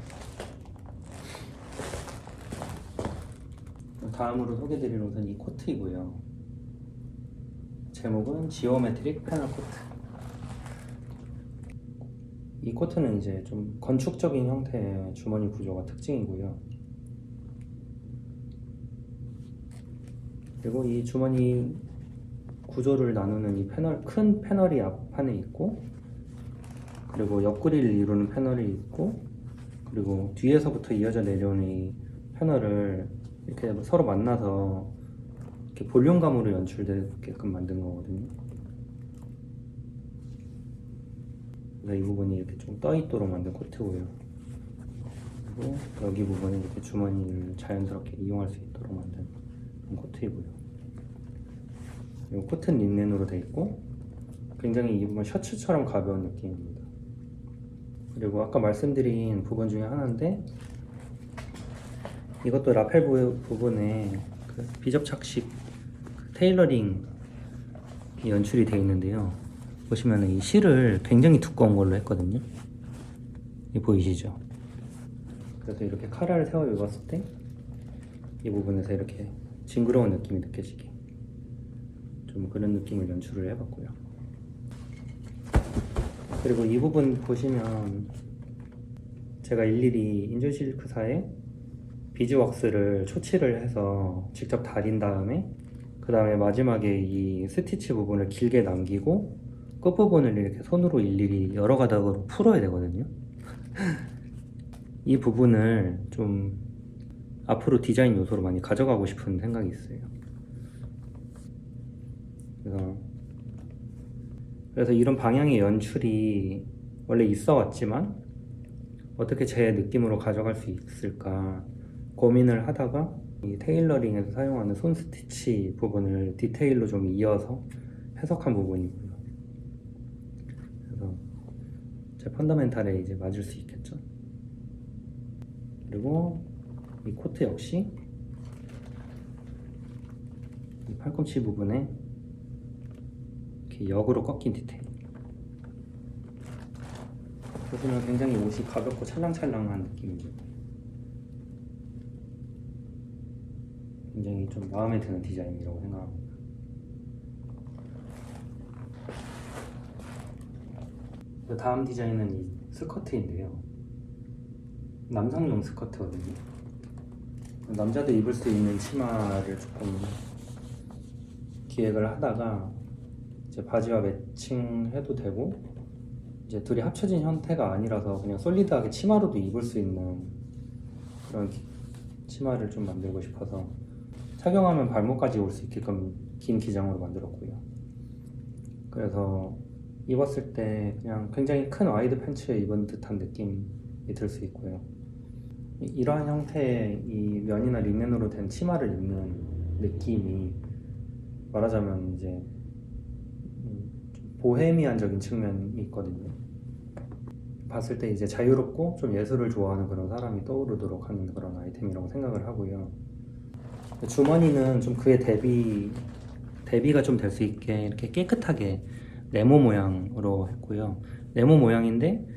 다음으로 소개드릴 옷은 이 코트이고요. 제목은 지오메트릭 패널 코트. 이 코트는 이제 좀 건축적인 형태의 주머니 구조가 특징이고요. 그리고 이 주머니 구조를 나누는 이 패널, 큰 패널이 앞판에 있고, 그리고 옆구리를 이루는 패널이 있고, 그리고 뒤에서부터 이어져 내려오는 이 패널을 이렇게 서로 만나서 이렇게 볼륨감으로 연출되게끔 만든 거거든요. 그래서 이 부분이 이렇게 좀 떠 있도록 만든 코트고요. 그리고 여기 부분은 이렇게 주머니를 자연스럽게 이용할 수 있도록 만든 코트이고요. 그리고 코트는 린넨으로 되어 있고 굉장히 입으면 셔츠처럼 가벼운 느낌입니다. 그리고 아까 말씀드린 부분 중에 하나인데, 이것도 라펠 부분에 그 비접착식 테일러링이 연출이 되어 있는데요. 보시면 이 실을 굉장히 두꺼운 걸로 했거든요. 이 보이시죠? 그래서 이렇게 카라를 세워 입었을 때 이 부분에서 이렇게 징그러운 느낌이 느껴지게 좀 그런 느낌을 연출을 해봤고요. 그리고 이 부분 보시면 제가 일일이 인조실크사에 비즈웍스를 초치를 해서 직접 다린 다음에 그 다음에 마지막에 이 스티치 부분을 길게 남기고 끝부분을 이렇게 손으로 일일이 여러 가닥으로 풀어야 되거든요. 이 부분을 좀 앞으로 디자인 요소로 많이 가져가고 싶은 생각이 있어요. 그래서 이런 방향의 연출이 원래 있어 왔지만 어떻게 제 느낌으로 가져갈 수 있을까 고민을 하다가 이 테일러링에서 사용하는 손 스티치 부분을 디테일로 좀 이어서 해석한 부분이고요. 그래서 제 펀더멘탈에 이제 맞을 수 있겠죠. 그리고 이 코트 역시 이 팔꿈치 부분에 이렇게 역으로 꺾인 디테일. 보시면 굉장히 옷이 가볍고 찰랑찰랑한 느낌이죠. 굉장히 좀 마음에 드는 디자인이라고 생각합니다. 다음 디자인은 이 스커트인데요. 남성용 스커트거든요. 남자도 입을 수 있는 치마를 조금 기획을 하다가 이제 바지와 매칭해도 되고 이제 둘이 합쳐진 형태가 아니라서 그냥 솔리드하게 치마로도 입을 수 있는 그런 치마를 좀 만들고 싶어서 착용하면 발목까지 올 수 있게끔 긴 기장으로 만들었고요. 그래서 입었을 때 그냥 굉장히 큰 와이드 팬츠에 입은 듯한 느낌이 들 수 있고요. 이러한 형태의 이 면이나 린넨으로 된 치마를 입는 느낌이 말하자면 이제 좀 보헤미안적인 측면이 있거든요. 봤을 때 이제 자유롭고 좀 예술을 좋아하는 그런 사람이 떠오르도록 하는 그런 아이템이라고 생각을 하고요. 주머니는 좀 그에 대비가 좀 될 수 있게 이렇게 깨끗하게 네모 모양으로 했고요. 네모 모양인데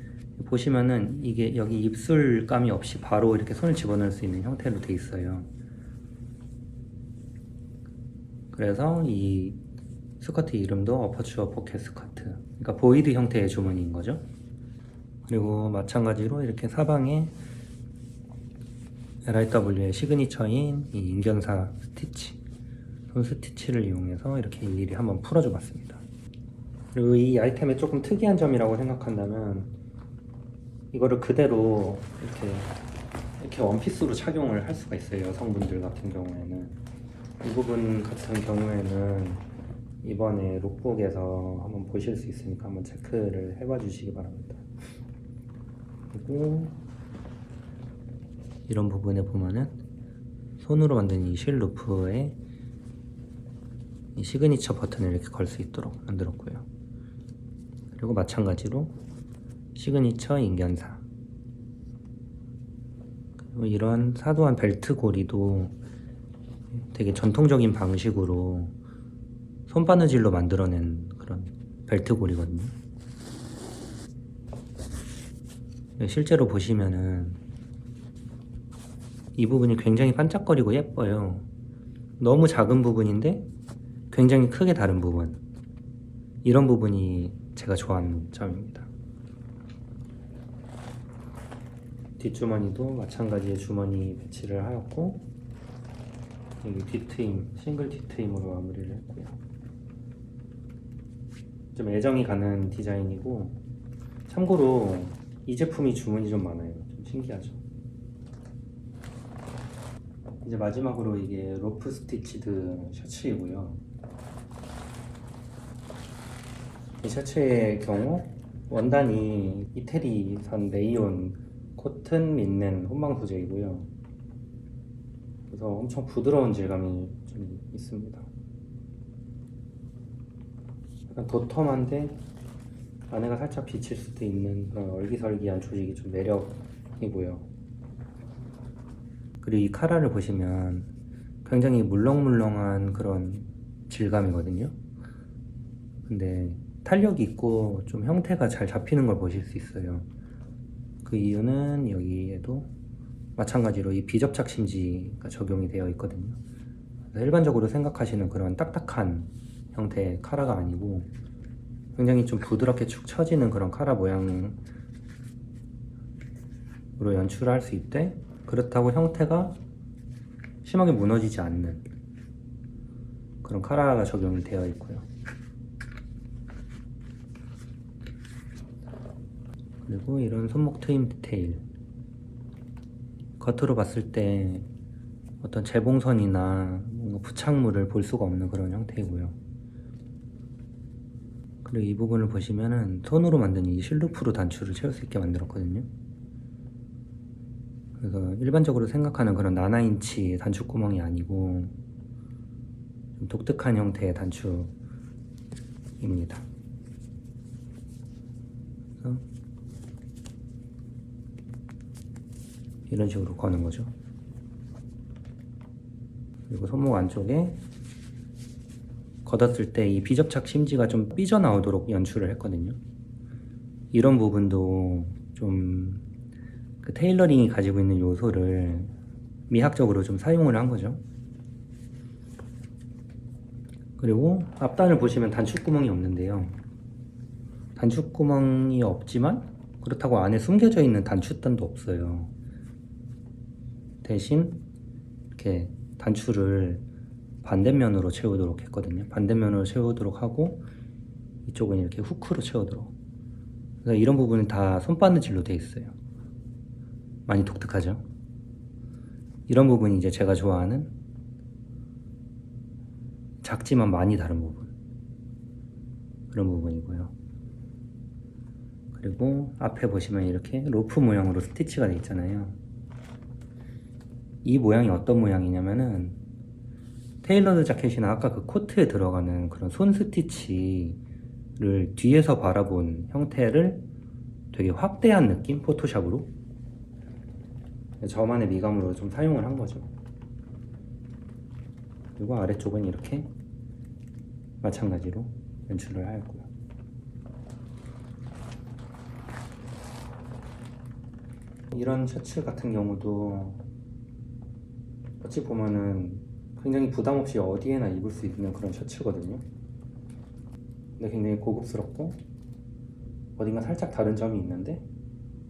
보시면은 이게 여기 입술감이 없이 바로 이렇게 손을 집어넣을 수 있는 형태로 돼 있어요. 그래서 이 스커트 이름도 어퍼추어 포켓 스커트, 그러니까 보이드 형태의 주머니인 거죠. 그리고 마찬가지로 이렇게 사방에 LIW의 시그니처인 이 인견사 스티치, 손 스티치를 이용해서 이렇게 일일이 한번 풀어줘 봤습니다. 그리고 이 아이템의 조금 특이한 점이라고 생각한다면 이거를 그대로 이렇게 원피스로 착용을 할 수가 있어요. 여성분들 같은 경우에는. 이 부분 같은 경우에는 이번에 룩북에서 한번 보실 수 있으니까 한번 체크를 해봐 주시기 바랍니다. 그리고 이런 부분에 보면은 손으로 만든 이 실 루프에 이 시그니처 버튼을 이렇게 걸 수 있도록 만들었고요. 그리고 마찬가지로 시그니처 인견사, 그리고 이런 사도한 벨트 고리도 되게 전통적인 방식으로 손바느질로 만들어낸 그런 벨트 고리거든요. 실제로 보시면은 이 부분이 굉장히 반짝거리고 예뻐요. 너무 작은 부분인데 굉장히 크게 다른 부분, 이런 부분이 제가 좋아하는 점입니다. 뒷주머니도 마찬가지의 주머니 배치를 하였고, 여기 뒷트임, 싱글 뒷트임으로 마무리를 했고요. 좀 애정이 가는 디자인이고, 참고로 이 제품이 주문이 좀 많아요. 좀 신기하죠. 이제 마지막으로 이게 로프 스티치드 셔츠이고요. 이 셔츠의 경우 원단이 이태리산 레이온 코튼 린넨 혼방 소재이고요. 그래서 엄청 부드러운 질감이 좀 있습니다. 약간 도톰한데 안에가 살짝 비칠 수도 있는 그런 얼기설기한 조직이 좀 매력이고요. 그리고 이 카라를 보시면 굉장히 물렁물렁한 그런 질감이거든요. 근데 탄력이 있고 좀 형태가 잘 잡히는 걸 보실 수 있어요. 그 이유는 여기에도 마찬가지로 이 비접착 심지가 적용이 되어 있거든요. 일반적으로 생각하시는 그런 딱딱한 형태의 카라가 아니고 굉장히 좀 부드럽게 축 처지는 그런 카라 모양으로 연출할 수 있대. 그렇다고 형태가 심하게 무너지지 않는 그런 카라가 적용이 되어 있고요. 그리고 이런 손목 트임 디테일, 겉으로 봤을 때 어떤 재봉선이나 뭔가 부착물을 볼 수가 없는 그런 형태이고요. 그리고 이 부분을 보시면은 손으로 만든 이 실루프로 단추를 채울 수 있게 만들었거든요. 그래서 일반적으로 생각하는 그런 나나인치 단추구멍이 아니고 좀 독특한 형태의 단추입니다. 그래서 이런 식으로 거는 거죠. 그리고 손목 안쪽에 걷었을 때 이 비접착 심지가 좀 삐져나오도록 연출을 했거든요. 이런 부분도 좀 그 테일러링이 가지고 있는 요소를 미학적으로 좀 사용을 한 거죠. 그리고 앞단을 보시면 단추구멍이 없는데요. 단추구멍이 없지만 그렇다고 안에 숨겨져 있는 단추단도 없어요. 대신 이렇게 단추를 반대면으로 채우도록 했거든요. 반대면으로 채우도록 하고 이쪽은 이렇게 후크로 채우도록. 그래서 이런 부분은 다 손바느질로 되어 있어요. 많이 독특하죠? 이런 부분이 이제 제가 좋아하는 작지만 많이 다른 부분, 그런 부분이고요. 그리고 앞에 보시면 이렇게 로프 모양으로 스티치가 되어 있잖아요. 이 모양이 어떤 모양이냐면은 테일러드 자켓이나 아까 그 코트에 들어가는 그런 손 스티치를 뒤에서 바라본 형태를 되게 확대한 느낌? 포토샵으로 저만의 미감으로 좀 사용을 한 거죠. 그리고 아래쪽은 이렇게 마찬가지로 연출을 하였고요. 이런 셔츠 같은 경우도 어찌 보면은 굉장히 부담 없이 어디에나 입을 수 있는 그런 셔츠거든요. 근데 굉장히 고급스럽고 어딘가 살짝 다른 점이 있는데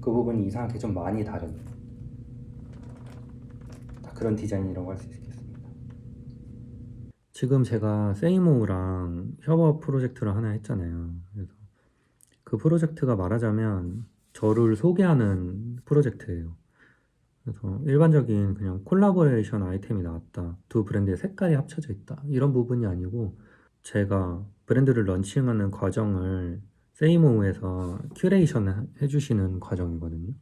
그 부분이 이상하게 좀 많이 다른 딱 그런 디자인이라고 할 수 있겠습니다. 지금 제가 세이모우랑 협업 프로젝트를 하나 했잖아요. 그래서 그 프로젝트가 말하자면 저를 소개하는 프로젝트예요. 그래서 일반적인 그냥 콜라보레이션 아이템이 나왔다. 두 브랜드의 색깔이 합쳐져 있다. 이런 부분이 아니고 제가 브랜드를 런칭하는 과정을 세이모우에서 큐레이션 해주시는 과정이거든요.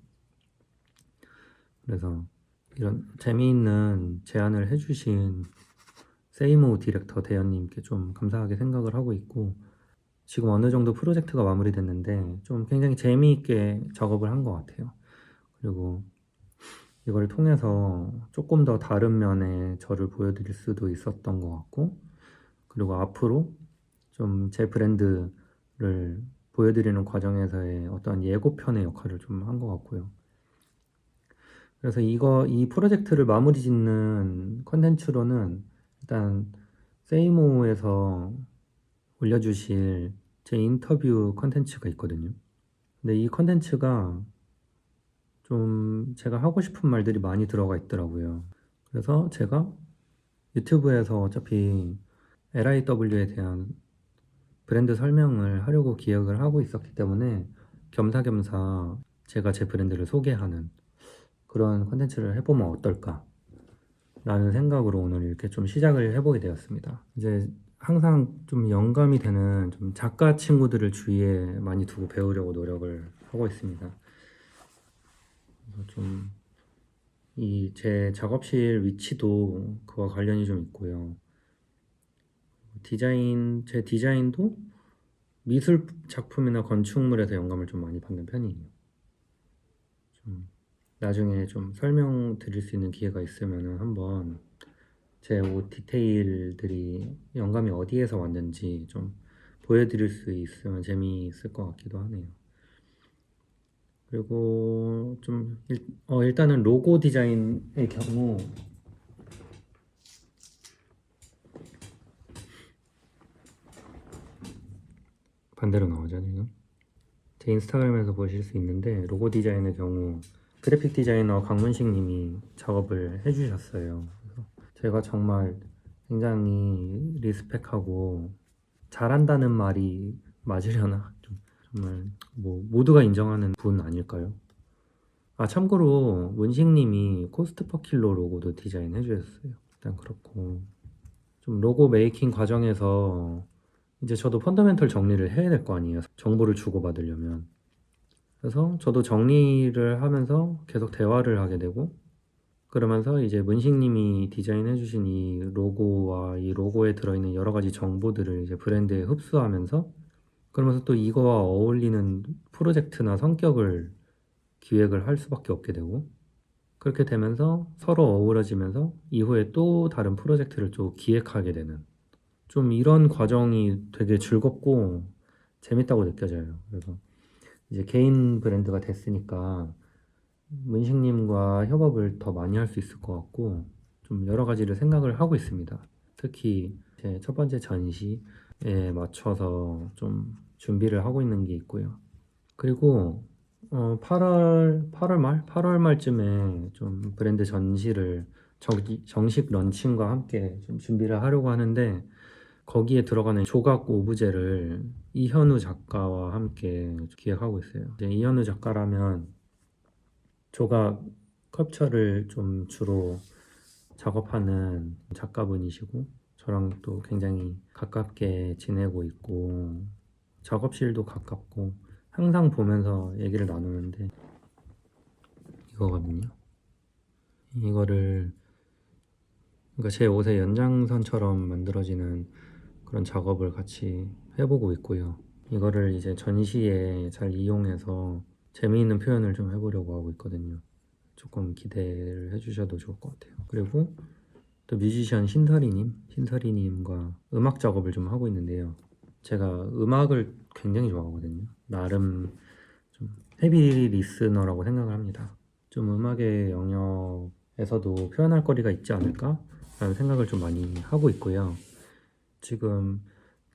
그래서 이런 재미있는 제안을 해주신 세이모우 디렉터 대현님께 좀 감사하게 생각을 하고 있고 지금 어느 정도 프로젝트가 마무리됐는데 좀 굉장히 재미있게 작업을 한 것 같아요. 그리고 이걸 통해서 조금 더 다른 면의 저를 보여드릴 수도 있었던 것 같고 그리고 앞으로 좀 제 브랜드를 보여드리는 과정에서의 어떤 예고편의 역할을 좀 한 것 같고요. 그래서 이 프로젝트를 마무리 짓는 컨텐츠로는 일단 세이모에서 올려주실 제 인터뷰 컨텐츠가 있거든요. 근데 이 컨텐츠가 좀 제가 하고 싶은 말들이 많이 들어가 있더라고요. 그래서 제가 유튜브에서 어차피 LIW에 대한 브랜드 설명을 하려고 기획을 하고 있었기 때문에 겸사겸사 제가 제 브랜드를 소개하는 그런 컨텐츠를 해보면 어떨까 라는 생각으로 오늘 이렇게 좀 시작을 해보게 되었습니다. 이제 항상 좀 영감이 되는 좀 작가 친구들을 주위에 많이 두고 배우려고 노력을 하고 있습니다. 그래서 좀 이 제 작업실 위치도 그와 관련이 좀 있고요. 제 디자인도 미술 작품이나 건축물에서 영감을 좀 많이 받는 편이에요. 좀 나중에 좀 설명드릴 수 있는 기회가 있으면 한번 제 옷 디테일들이 영감이 어디에서 왔는지 좀 보여드릴 수 있으면 재미있을 것 같기도 하네요. 그리고 좀 일단은 로고 디자인의 경우 반대로 나오죠 지금. 제 인스타그램에서 보실 수 있는데 로고 디자인의 경우 그래픽 디자이너 강문식 님이 작업을 해주셨어요. 그래서 제가 정말 굉장히 리스펙하고 잘한다는 말이 맞으려나? 정말 뭐 모두가 인정하는 분 아닐까요? 아 참고로 문식 님이 코스트퍼킬러 로고도 디자인해 주셨어요. 일단 그렇고 좀 로고 메이킹 과정에서 이제 저도 펀더멘털 정리를 해야 될 거 아니에요. 정보를 주고받으려면. 그래서 저도 정리를 하면서 계속 대화를 하게 되고 그러면서 이제 문식님이 디자인해주신 이 로고와 이 로고에 들어있는 여러 가지 정보들을 이제 브랜드에 흡수하면서 그러면서 또 이거와 어울리는 프로젝트나 성격을 기획을 할 수밖에 없게 되고 그렇게 되면서 서로 어우러지면서 이후에 또 다른 프로젝트를 또 기획하게 되는 좀 이런 과정이 되게 즐겁고 재밌다고 느껴져요. 그래서 이제 개인 브랜드가 됐으니까 문식님과 협업을 더 많이 할 수 있을 것 같고 좀 여러 가지를 생각을 하고 있습니다. 특히 제 첫 번째 전시에 맞춰서 좀 준비를 하고 있는 게 있고요. 그리고 8월 말쯤에 좀 브랜드 전시를 정식 런칭과 함께 좀 준비를 하려고 하는데 거기에 들어가는 조각 오브제를 이현우 작가와 함께 기획하고 있어요. 이제 이현우 작가라면 조각 컵처를 좀 주로 작업하는 작가분이시고 저랑 또 굉장히 가깝게 지내고 있고 작업실도 가깝고 항상 보면서 얘기를 나누는데 이거거든요. 이거를 그러니까 제 옷의 연장선처럼 만들어지는 그런 작업을 같이 해보고 있고요. 이거를 이제 전시에 잘 이용해서 재미있는 표현을 좀 해보려고 하고 있거든요. 조금 기대를 해주셔도 좋을 것 같아요. 그리고 또 뮤지션 신설이님과 음악 작업을 좀 하고 있는데요. 제가 음악을 굉장히 좋아하거든요. 나름 좀 헤비 리스너라고 생각을 합니다. 좀 음악의 영역에서도 표현할 거리가 있지 않을까? 라는 생각을 좀 많이 하고 있고요. 지금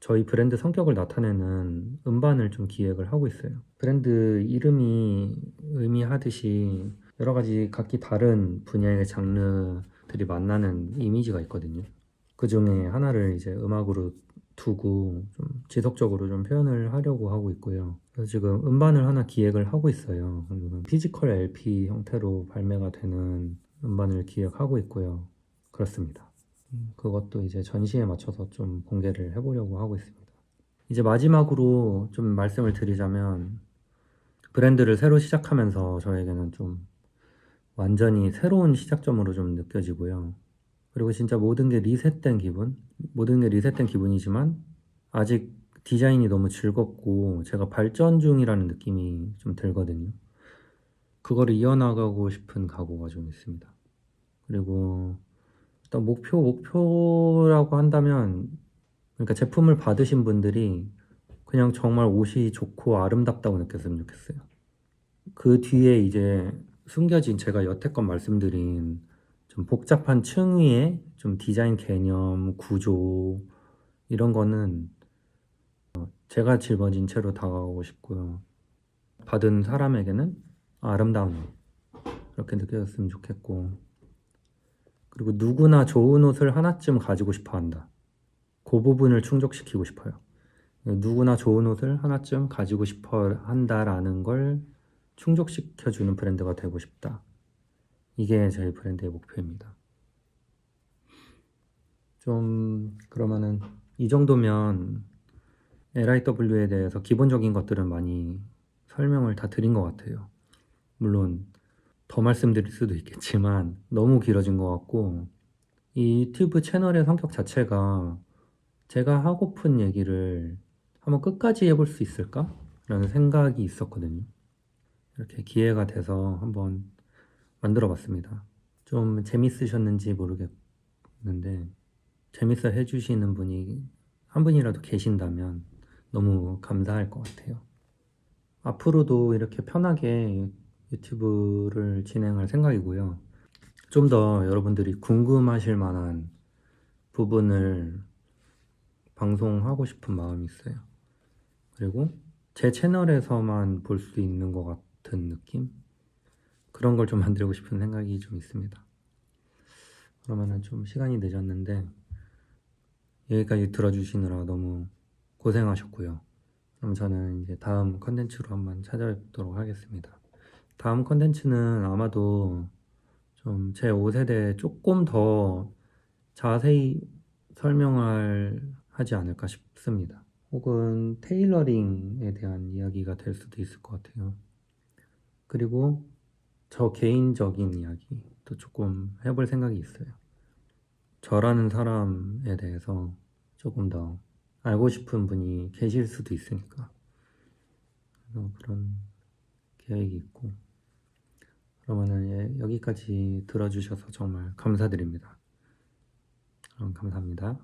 저희 브랜드 성격을 나타내는 음반을 좀 기획을 하고 있어요. 브랜드 이름이 의미하듯이 여러 가지 각기 다른 분야의 장르들이 만나는 이미지가 있거든요. 그 중에 하나를 이제 음악으로 두고 좀 지속적으로 좀 표현을 하려고 하고 있고요. 그래서 지금 음반을 하나 기획을 하고 있어요. 피지컬 LP 형태로 발매가 되는 음반을 기획하고 있고요. 그렇습니다. 그것도 이제 전시에 맞춰서 좀 공개를 해보려고 하고 있습니다. 이제 마지막으로 좀 말씀을 드리자면 브랜드를 새로 시작하면서 저에게는 좀 완전히 새로운 시작점으로 좀 느껴지고요. 그리고 진짜 모든 게 리셋된 기분? 모든 게 리셋된 기분이지만 아직 디자인이 너무 즐겁고 제가 발전 중이라는 느낌이 좀 들거든요. 그거를 이어나가고 싶은 각오가 좀 있습니다. 그리고 일단 목표라고 한다면 그러니까 제품을 받으신 분들이 그냥 정말 옷이 좋고 아름답다고 느꼈으면 좋겠어요. 그 뒤에 이제 숨겨진 제가 여태껏 말씀드린 좀 복잡한 층위의 좀 디자인 개념, 구조 이런 거는 제가 짊어진 채로 다가가고 싶고요. 받은 사람에게는 아름다운 옷 이렇게 느껴졌으면 좋겠고 그리고 누구나 좋은 옷을 하나쯤 가지고 싶어 한다. 그 부분을 충족시키고 싶어요. 누구나 좋은 옷을 하나쯤 가지고 싶어 한다라는 걸 충족시켜주는 브랜드가 되고 싶다. 이게 저희 브랜드의 목표입니다. 좀 그러면은 이 정도면 LIW에 대해서 기본적인 것들은 많이 설명을 다 드린 것 같아요. 물론 더 말씀드릴 수도 있겠지만 너무 길어진 것 같고 이 유튜브 채널의 성격 자체가 제가 하고픈 얘기를 한번 끝까지 해볼 수 있을까? 라는 생각이 있었거든요. 이렇게 기회가 돼서 한번 만들어 봤습니다. 좀 재밌으셨는지 모르겠는데 재밌어 해주시는 분이 한 분이라도 계신다면 너무 감사할 것 같아요. 앞으로도 이렇게 편하게 유튜브를 진행할 생각이고요. 좀 더 여러분들이 궁금하실 만한 부분을 방송하고 싶은 마음이 있어요. 그리고 제 채널에서만 볼 수 있는 것 같은 느낌? 그런 걸 좀 만들고 싶은 생각이 좀 있습니다. 그러면은 좀 시간이 늦었는데 여기까지 들어주시느라 너무 고생하셨고요. 그럼 저는 이제 다음 컨텐츠로 한번 찾아뵙도록 하겠습니다. 다음 컨텐츠는 아마도 좀 제 옷에 대해 조금 더 자세히 설명을 하지 않을까 싶습니다. 혹은 테일러링에 대한 이야기가 될 수도 있을 것 같아요. 그리고 저 개인적인 이야기도 조금 해볼 생각이 있어요. 저라는 사람에 대해서 조금 더 알고 싶은 분이 계실 수도 있으니까. 그래서 그런 계획이 있고. 그러면은 여기까지 들어주셔서 정말 감사드립니다. 그럼 감사합니다.